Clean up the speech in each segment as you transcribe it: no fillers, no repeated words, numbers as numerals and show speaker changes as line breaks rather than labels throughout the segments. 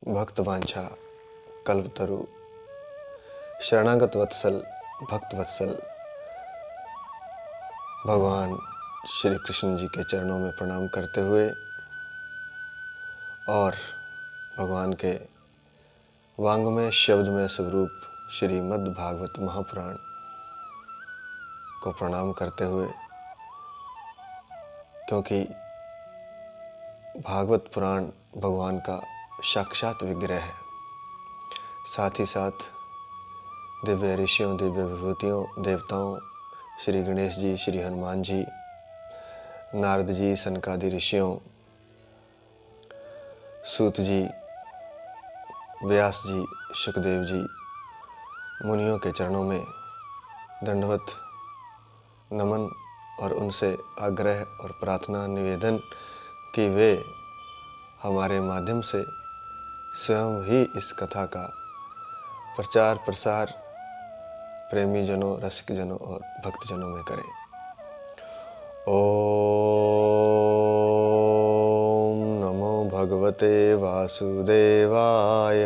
भक्तवांछा कल्पतरु शरणागत वत्सल भक्त वत्सल भगवान श्री कृष्ण जी के चरणों में प्रणाम करते हुए और भगवान के वांग्मय शब्दमय स्वरूप श्रीमद् भागवत महापुराण को प्रणाम करते हुए, क्योंकि भागवत पुराण भगवान का साक्षात विग्रह है, साथ ही साथ दिव्य ऋषियों, दिव्य विभूतियों, देवताओं, श्री गणेश जी, श्री हनुमान जी, नारद जी, सनकादि ऋषियों, सूत जी, व्यास जी, सुखदेव जी, मुनियों के चरणों में दंडवत नमन और उनसे आग्रह और प्रार्थना निवेदन कि वे हमारे माध्यम से स्वयं ही इस कथा का प्रचार प्रसार प्रेमी जनों, रसिक जनों और भक्तजनों में करें। ओम नमो भगवते वासुदेवाय।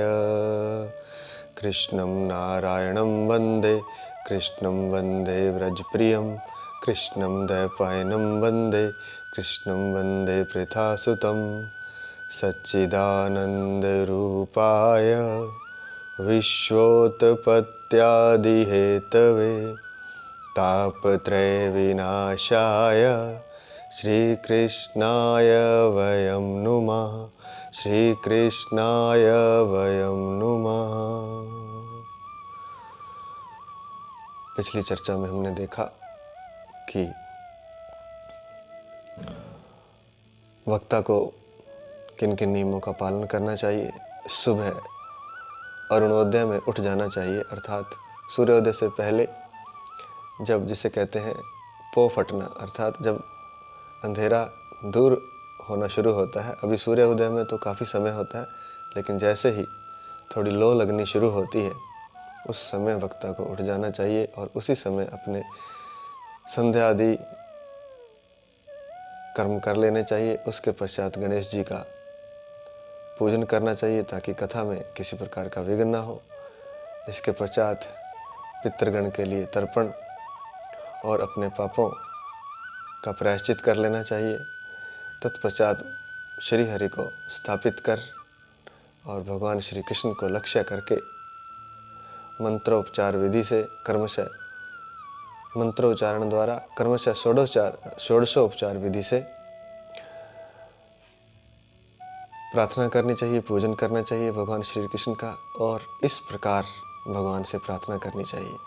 कृष्णं नारायणं वन्दे, कृष्णं वन्दे व्रजप्रियं, कृष्णं द्वैपायनं वन्दे, कृष्णं वन्दे पृथासुतं। सच्चिदानन्दरूपाय विश्वोत्पत्त्यादिहेतवे तापत्रयविनाशाय श्रीकृष्णाय वयं नुमः, श्रीकृष्णाय वयं नुमः। पिछली चर्चा में हमने देखा कि वक्ता को किन किन नियमों का पालन करना चाहिए। सुबह अरुणोदय में उठ जाना चाहिए, अर्थात सूर्योदय से पहले, जब जिसे कहते हैं पो फटना, अर्थात जब अंधेरा दूर होना शुरू होता है। अभी सूर्योदय में तो काफ़ी समय होता है, लेकिन जैसे ही थोड़ी लो लगनी शुरू होती है उस समय वक्ता को उठ जाना चाहिए और उसी समय अपने संध्या आदि कर्म कर लेने चाहिए। उसके पश्चात गणेश जी का पूजन करना चाहिए ताकि कथा में किसी प्रकार का विघ्न ना हो। इसके पश्चात पितृगण के लिए तर्पण और अपने पापों का प्रायश्चित कर लेना चाहिए। तत्पश्चात श्री हरि को स्थापित कर और भगवान श्री कृष्ण को लक्ष्य करके मंत्रोपचार विधि से क्रमशः मंत्रोच्चारण द्वारा क्रमशः षोडशोपचार विधि से प्रार्थना करनी चाहिए, पूजन करना चाहिए भगवान श्री कृष्ण का, और इस प्रकार भगवान से प्रार्थना करनी चाहिए।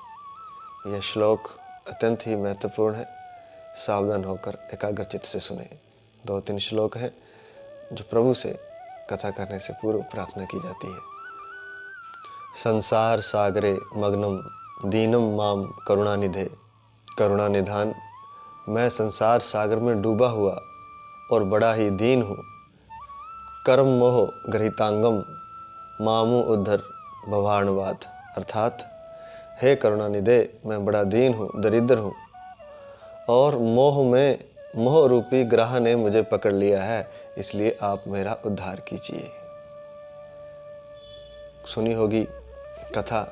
यह श्लोक अत्यंत ही महत्वपूर्ण है, सावधान होकर एकाग्रचित्त से सुने। 2-3 श्लोक हैं जो प्रभु से कथा करने से पूर्व प्रार्थना की जाती है। संसार सागरे मग्नम दीनम माम करुणानिधे। करुणानिधान, मैं संसार सागर में डूबा हुआ और बड़ा ही दीन हूँ। कर्म मोह गृहीतांगम मामू उद्धर भवाणवात, अर्थात हे करुणानिधे, मैं बड़ा दीन हूँ, दरिद्र हूँ और मोह रूपी ग्रह ने मुझे पकड़ लिया है, इसलिए आप मेरा उद्धार कीजिए। सुनी होगी कथा,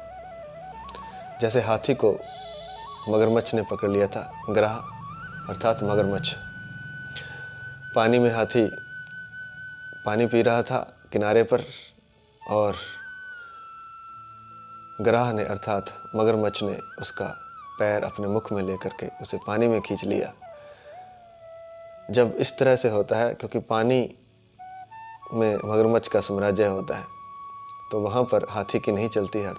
जैसे हाथी को मगरमच्छ ने पकड़ लिया था। ग्रह अर्थात मगरमच्छ। पानी में हाथी पानी पी रहा था किनारे पर और ग्राह ने अर्थात मगरमच्छ ने उसका पैर अपने मुख में लेकर के उसे पानी में खींच लिया। जब इस तरह से होता है, क्योंकि पानी में मगरमच्छ का साम्राज्य होता है, तो वहाँ पर हाथी की नहीं चलती है।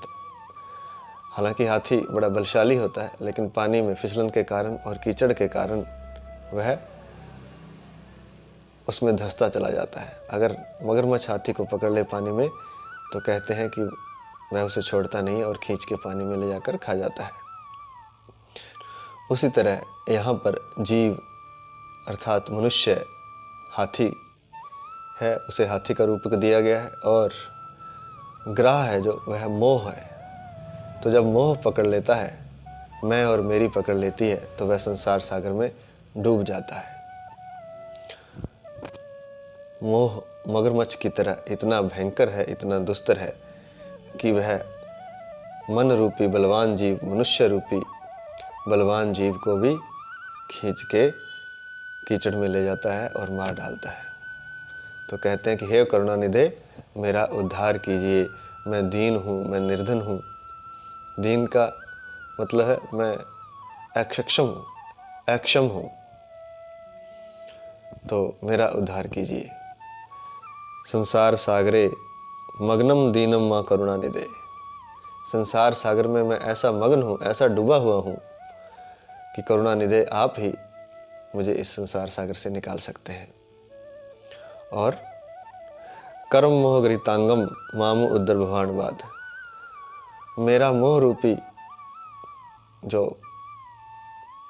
हालांकि हाथी बड़ा बलशाली होता है, लेकिन पानी में फिसलन के कारण और कीचड़ के कारण वह उसमें धंसता चला जाता है। अगर मगरमच्छ हाथी को पकड़ ले पानी में, तो कहते हैं कि वह उसे छोड़ता नहीं और खींच के पानी में ले जाकर खा जाता है। उसी तरह यहाँ पर जीव अर्थात मनुष्य हाथी है, उसे हाथी का रूप दिया गया है, और ग्रह है जो वह मोह है। तो जब मोह पकड़ लेता है, मैं और मेरी पकड़ लेती है, तो वह संसार सागर में डूब जाता है। मोह मगरमच्छ की तरह इतना भयंकर है, इतना दुस्तर है कि वह मन रूपी बलवान जीव, मनुष्य रूपी बलवान जीव को भी खींच के कीचड़ में ले जाता है और मार डालता है। तो कहते हैं कि हे करुणानिधे, मेरा उद्धार कीजिए, मैं दीन हूँ, मैं निर्धन हूँ। दीन का मतलब है मैं अक्षम हूँ, तो मेरा उद्धार कीजिए। संसार सागरे मग्नम दीनम माँ करुणानिधे। संसार सागर में मैं ऐसा मग्न हूँ, ऐसा डूबा हुआ हूँ कि करुणानिधे आप ही मुझे इस संसार सागर से निकाल सकते हैं। और कर्म मोह गृतांगम मामु उद्धर भवानवाद। मेरा मोह रूपी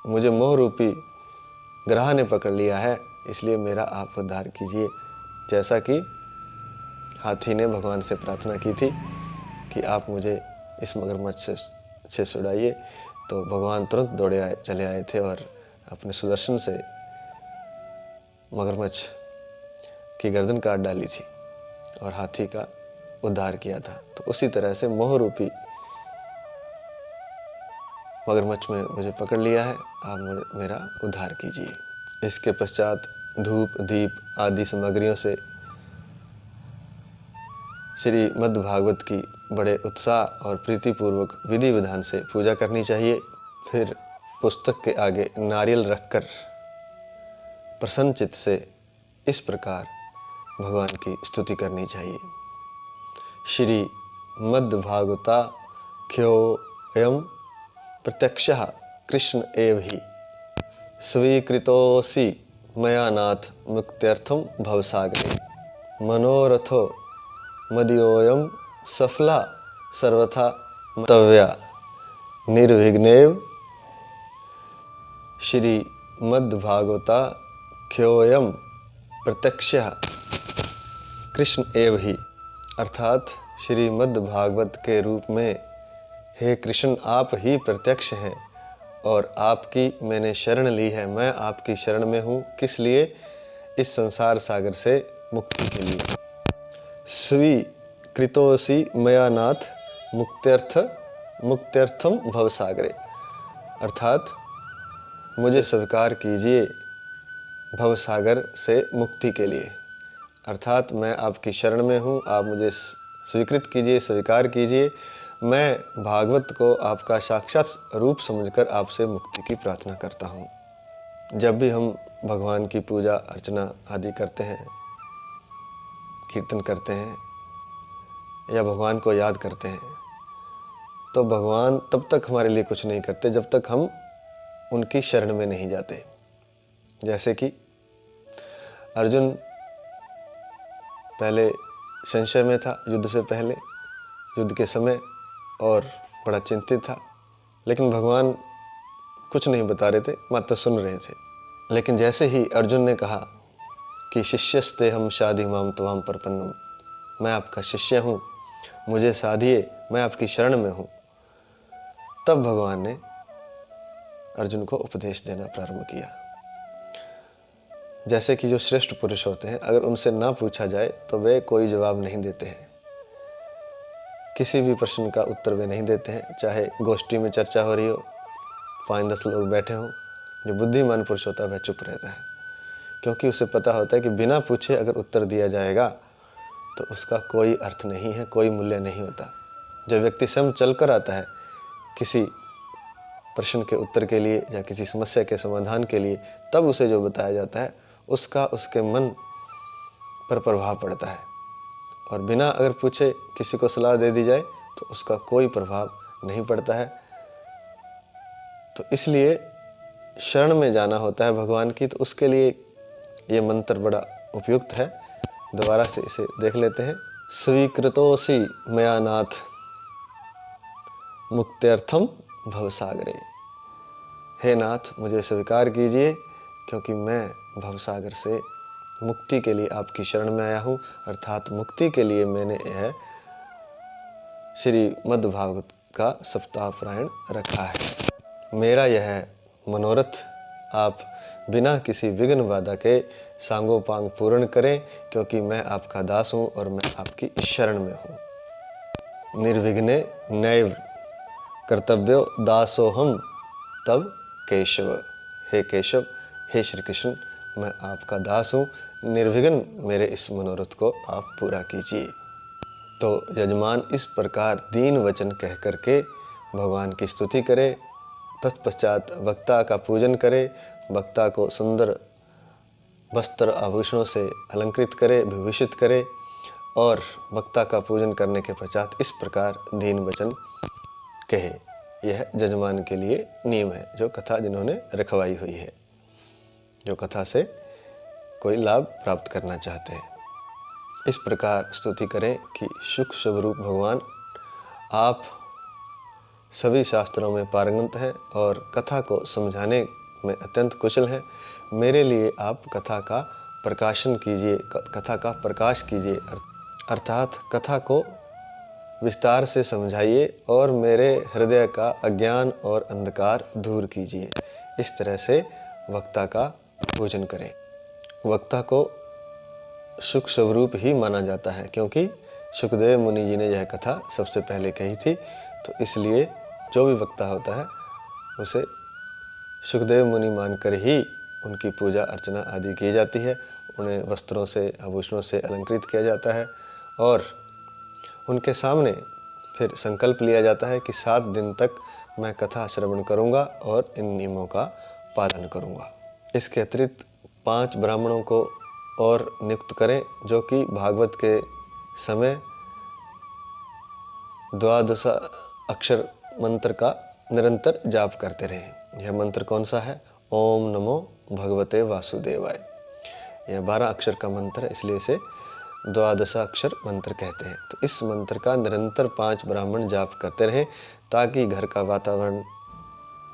मुझे मोह रूपी ग्रह ने पकड़ लिया है, इसलिए मेरा आप उद्धार कीजिए। जैसा कि हाथी ने भगवान से प्रार्थना की थी कि आप मुझे इस मगरमच्छ से छुड़ाइए, तो भगवान तुरंत चले आए थे और अपने सुदर्शन से मगरमच्छ की गर्दन काट डाली थी और हाथी का उद्धार किया था। तो उसी तरह से मोह रूपी मगरमच्छ में मुझे पकड़ लिया है, आप मेरा उद्धार कीजिए। इसके पश्चात धूप दीप आदि सामग्रियों से श्री मद् भागवत की बड़े उत्साह और प्रीतिपूर्वक विधि विधान से पूजा करनी चाहिए। फिर पुस्तक के आगे नारियल रखकर प्रसन्न चित्त से इस प्रकार भगवान की स्तुति करनी चाहिए। श्री मद् भागवता ख्योऽयं प्रत्यक्षः कृष्ण एव हि स्वीकृतोऽसि मया नाथ मुक्त्यर्थं भवसागरे मनोरथो मदीयोऽयं सफला सर्वथा मतव्या निर्विघ्नेव। श्री मद् भागवता ख्योऽयं प्रत्यक्षः कृष्ण एव ही, अर्थात श्री मद् भागवत के रूप में हे कृष्ण आप ही प्रत्यक्ष हैं और आपकी मैंने शरण ली है। मैं आपकी शरण में हूँ, किस लिए? इस संसार सागर से मुक्ति के लिए। स्वीकृतोऽसि मया नाथ मुक्त्यर्थम भवसागरे, अर्थात मुझे स्वीकार कीजिए भवसागर से मुक्ति के लिए। अर्थात मैं आपकी शरण में हूँ, आप मुझे स्वीकृत कीजिए, स्वीकार कीजिए। मैं भागवत को आपका साक्षात रूप समझकर आपसे मुक्ति की प्रार्थना करता हूँ। जब भी हम भगवान की पूजा अर्चना आदि करते हैं, कीर्तन करते हैं या भगवान को याद करते हैं, तो भगवान तब तक हमारे लिए कुछ नहीं करते जब तक हम उनकी शरण में नहीं जाते। जैसे कि अर्जुन पहले संशय में था, युद्ध से पहले, युद्ध के समय, और बड़ा चिंतित था, लेकिन भगवान कुछ नहीं बता रहे थे, मात्र सुन रहे थे। लेकिन जैसे ही अर्जुन ने कहा कि शिष्यस्ते हम शाधि माम त्वाम प्रपन्नम, मैं आपका शिष्य हूँ, मुझे साधिए, मैं आपकी शरण में हूँ, तब भगवान ने अर्जुन को उपदेश देना प्रारंभ किया। जैसे कि जो श्रेष्ठ पुरुष होते हैं, अगर उनसे ना पूछा जाए तो वे कोई जवाब नहीं देते हैं, किसी भी प्रश्न का उत्तर वे नहीं देते हैं। चाहे गोष्ठी में चर्चा हो रही हो, 5-10 लोग बैठे हों, जो बुद्धिमान पुरुष होता है वह चुप रहता है, क्योंकि उसे पता होता है कि बिना पूछे अगर उत्तर दिया जाएगा तो उसका कोई अर्थ नहीं है, कोई मूल्य नहीं होता। जब व्यक्ति स्वयं चल कर आता है किसी प्रश्न के उत्तर के लिए या किसी समस्या के समाधान के लिए, तब उसे जो बताया जाता है उसका उसके मन पर प्रभाव पड़ता है, और बिना अगर पूछे किसी को सलाह दे दी जाए तो उसका कोई प्रभाव नहीं पड़ता है। तो इसलिए शरण में जाना होता है भगवान की, तो उसके लिए ये मंत्र बड़ा उपयुक्त है। दोबारा से इसे देख लेते हैं। स्वीकृतोऽसि मया नाथ मुक्त्यर्थम भवसागरे, हे नाथ मुझे स्वीकार कीजिए, क्योंकि मैं भवसागर से मुक्ति के लिए आपकी शरण में आया हूँ। अर्थात मुक्ति के लिए मैंने यह श्री मद् भागवत का सप्ताह पारायण रखा है। मेरा यह मनोरथ आप बिना किसी विघ्न बाधा के सांगोपांग पूर्ण करें, क्योंकि मैं आपका दास हूँ और मैं आपकी शरण में हूँ। निर्विघ्ने नैव कर्तव्यो दासोहम तब केशव। हे केशव, हे श्री कृष्ण, मैं आपका दास हूँ, निर्विघ्न मेरे इस मनोरथ को आप पूरा कीजिए। तो यजमान इस प्रकार दीन वचन कह करके भगवान की स्तुति करे। तत्पश्चात वक्ता का पूजन करे, वक्ता को सुंदर वस्त्र आभूषणों से अलंकृत करे, विभूषित करे और वक्ता का पूजन करने के पश्चात इस प्रकार दीन वचन कहे। यह यजमान के लिए नियम है, जो कथा जिन्होंने रखवाई हुई है, जो कथा से कोई लाभ प्राप्त करना चाहते हैं। इस प्रकार स्तुति करें कि सुख स्वरूप भगवान, आप सभी शास्त्रों में पारंगत हैं और कथा को समझाने में अत्यंत कुशल हैं। मेरे लिए आप कथा का प्रकाशन कीजिए, कथा का प्रकाश कीजिए, अर्थात कथा को विस्तार से समझाइए और मेरे हृदय का अज्ञान और अंधकार दूर कीजिए। इस तरह से वक्ता का पूजन करें। वक्ता को सुख स्वरूप ही माना जाता है, क्योंकि सुखदेव मुनि जी ने यह कथा सबसे पहले कही थी। तो इसलिए जो भी वक्ता होता है उसे सुखदेव मुनि मानकर ही उनकी पूजा अर्चना आदि की जाती है। उन्हें वस्त्रों से, आभूषणों से अलंकृत किया जाता है और उनके सामने फिर संकल्प लिया जाता है कि 7 दिन तक मैं कथा श्रवण करूंगा और इन नियमों का पालन करूंगा। इसके अतिरिक्त 5 ब्राह्मणों को और नियुक्त करें, जो कि भागवत के समय 12 अक्षर मंत्र का निरंतर जाप करते रहें। यह मंत्र कौन सा है? ओम नमो भगवते वासुदेवाय। यह 12 अक्षर का मंत्र है, इसलिए इसे 12 अक्षर मंत्र कहते हैं। तो इस मंत्र का निरंतर 5 ब्राह्मण जाप करते रहें, ताकि घर का वातावरण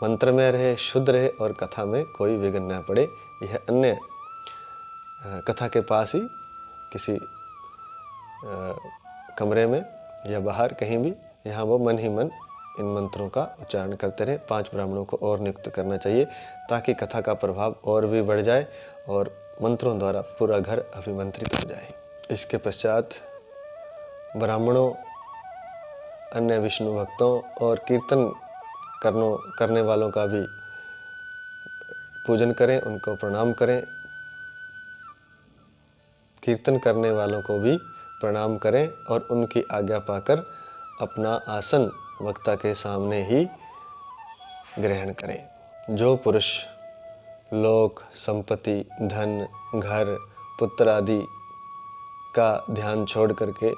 मंत्रमय रहे, शुद्ध रहे और कथा में कोई विघ्न न पड़े। यह अन्य कथा के पास ही किसी कमरे में या बाहर कहीं भी, यहाँ वो मन ही मन इन मंत्रों का उच्चारण करते रहें। 5 ब्राह्मणों को और नियुक्त करना चाहिए, ताकि कथा का प्रभाव और भी बढ़ जाए और मंत्रों द्वारा पूरा घर अभिमंत्रित हो जाए। इसके पश्चात ब्राह्मणों, अन्य विष्णु भक्तों और कीर्तन करने वालों का भी पूजन करें, उनको प्रणाम करें। कीर्तन करने वालों को भी प्रणाम करें और उनकी आज्ञा पाकर अपना आसन वक्ता के सामने ही ग्रहण करें। जो पुरुष लोक, संपत्ति, धन, घर, पुत्र आदि का ध्यान छोड़ करके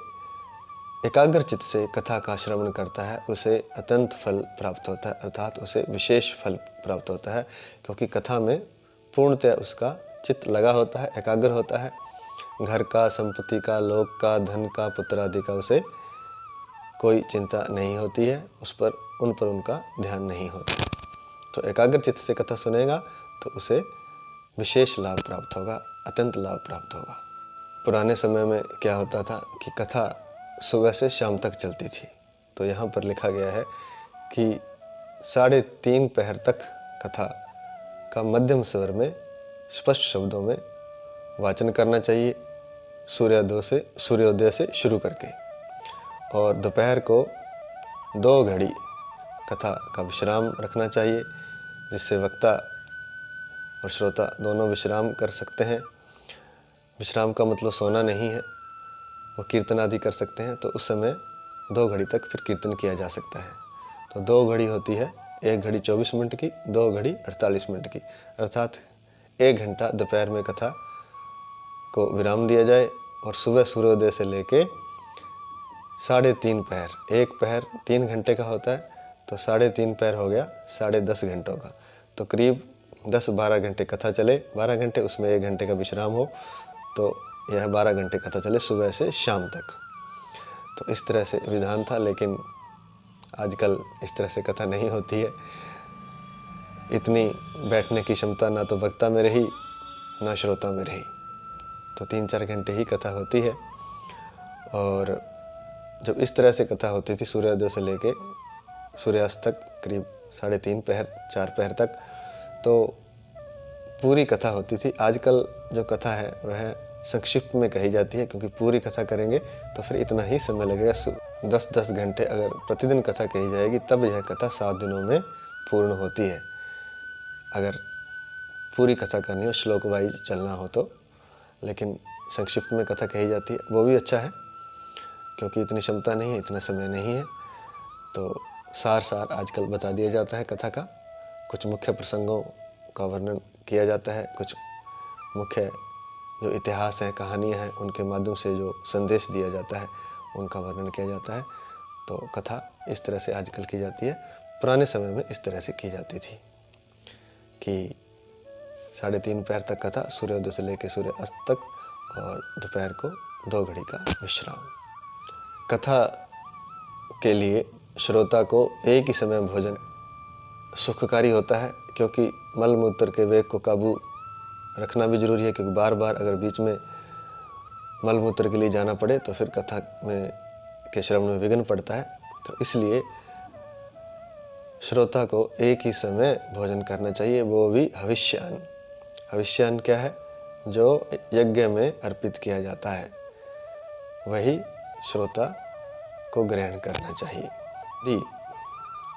एकाग्रचित्त से कथा का श्रवण करता है, उसे अत्यंत फल प्राप्त होता है, अर्थात उसे विशेष फल प्राप्त होता है, क्योंकि कथा में पूर्णतः उसका चित्त लगा होता है, एकाग्र होता है। घर का, संपत्ति का, लोक का, धन का, पुत्र आदि का उसे कोई चिंता नहीं होती है, उन पर उनका ध्यान नहीं होता। तो एकाग्र चित्त से कथा सुनेगा तो उसे विशेष लाभ प्राप्त होगा, अत्यंत लाभ प्राप्त होगा। पुराने समय में क्या होता था कि कथा सुबह से शाम तक चलती थी। तो यहाँ पर लिखा गया है कि 3.5 पहर तक कथा का मध्यम स्वर में स्पष्ट शब्दों में वाचन करना चाहिए, सूर्योदय से शुरू करके। और दोपहर को 2 घड़ी कथा का विश्राम रखना चाहिए, जिससे वक्ता और श्रोता दोनों विश्राम कर सकते हैं। विश्राम का मतलब सोना नहीं है, वो कीर्तन आदि कर सकते हैं। तो उस समय 2 घड़ी तक फिर कीर्तन किया जा सकता है। तो 2 घड़ी होती है, 1 घड़ी 24 मिनट की, 2 घड़ी 48 मिनट की, अर्थात 1 घंटा दोपहर में कथा को विराम दिया जाए और सुबह सूर्योदय से लेके 3.5 पहर, 1 पहर 3 घंटे का होता है, तो 3.5 पहर हो गया 10.5 घंटों का। तो करीब 10-12 घंटे कथा चले, 12 घंटे उसमें 1 घंटे का विश्राम हो, तो यह 12 घंटे कथा चले सुबह से शाम तक। तो इस तरह से विधान था, लेकिन आजकल इस तरह से कथा नहीं होती है। इतनी बैठने की क्षमता ना तो वक्ता में रही ना श्रोता में रही। तो 3-4 घंटे ही कथा होती है। और जब इस तरह से कथा होती थी सूर्योदय से लेके सूर्यास्त तक, करीब 3.5 पहर 4 पहर तक, तो पूरी कथा होती थी। आजकल जो कथा है वह संक्षिप्त में कही जाती है, क्योंकि पूरी कथा करेंगे तो फिर इतना ही समय लगेगा। 10-10 घंटे अगर प्रतिदिन कथा कही जाएगी तब यह कथा 7 दिनों में पूर्ण होती है। अगर पूरी कथा करनी हो, श्लोक वाइज चलना हो तो, लेकिन संक्षिप्त में कथा कही जाती है, वो भी अच्छा है, क्योंकि इतनी क्षमता नहीं है, इतना समय नहीं है, तो सार आजकल बता दिया जाता है कथा का। कुछ मुख्य प्रसंगों का वर्णन किया जाता है, कुछ मुख्य जो इतिहास हैं, कहानियाँ हैं, उनके माध्यम से जो संदेश दिया जाता है उनका वर्णन किया जाता है। तो कथा इस तरह से आजकल की जाती है। पुराने समय में इस तरह से की जाती थी कि 3:30 पैर तक कथा, सूर्योदय से लेकर सूर्य अस्त तक, और दोपहर को 2 घड़ी का विश्राम। कथा के लिए श्रोता को एक ही समय भोजन सुखकारी होता है, क्योंकि मल मूत्र के वेग को काबू रखना भी जरूरी है, क्योंकि बार बार अगर बीच में मल मूत्र के लिए जाना पड़े तो फिर कथा में के श्रवण में विघ्न पड़ता है। तो इसलिए श्रोता को एक ही समय भोजन करना चाहिए, वो भी हविष्यान्न। हविष्यान्न क्या है? जो यज्ञ में अर्पित किया जाता है वही श्रोता को ग्रहण करना चाहिए।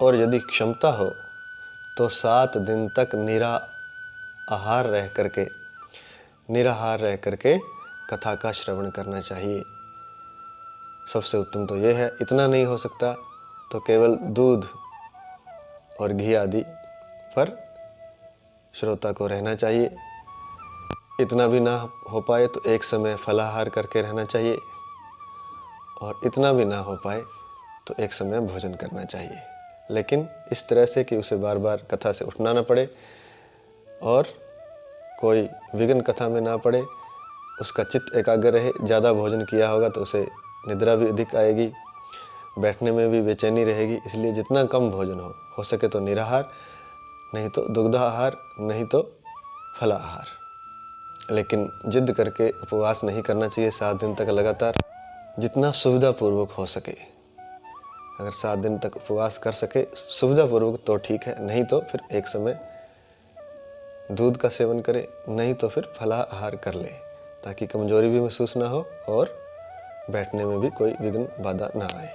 और यदि क्षमता हो तो 7 दिन तक निराहार रह करके कथा का श्रवण करना चाहिए। सबसे उत्तम तो यह है। इतना नहीं हो सकता तो केवल दूध और घी आदि पर श्रोता को रहना चाहिए। इतना भी ना हो पाए तो एक समय फलाहार करके रहना चाहिए, और इतना भी ना हो पाए तो एक समय भोजन करना चाहिए, लेकिन इस तरह से कि उसे बार बार कथा से उठना ना पड़े और कोई विघ्न कथा में ना पड़े, उसका चित्त एकाग्र रहे। ज़्यादा भोजन किया होगा तो उसे निद्रा भी अधिक आएगी, बैठने में भी बेचैनी रहेगी। इसलिए जितना कम भोजन हो सके तो निराहार, नहीं तो दुग्धाहार, नहीं तो फलाहार। लेकिन जिद करके उपवास नहीं करना चाहिए 7 दिन तक लगातार। जितना सुविधापूर्वक हो सके, अगर 7 दिन तक उपवास कर सके सुविधापूर्वक तो ठीक है, नहीं तो फिर एक समय दूध का सेवन करे, नहीं तो फिर फलाहार कर ले, ताकि कमजोरी भी महसूस ना हो और बैठने में भी कोई विघ्न बाधा ना आए।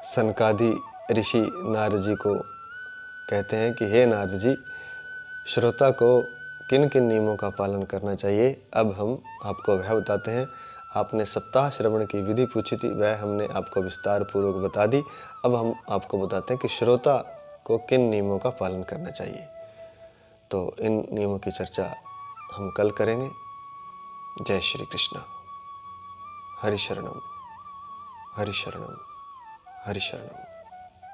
सनकादि ऋषि नारद जी को कहते हैं कि हे नारद जी, श्रोता को किन किन नियमों का पालन करना चाहिए, अब हम आपको वह बताते हैं। आपने सप्ताह श्रवण की विधि पूछी थी, वह हमने आपको विस्तार पूर्वक बता दी। अब हम आपको बताते हैं कि श्रोता को किन नियमों का पालन करना चाहिए। तो इन नियमों की चर्चा हम कल करेंगे। जय श्री कृष्ण। हरि शरणम, हरि शरणम, हरि शरणम।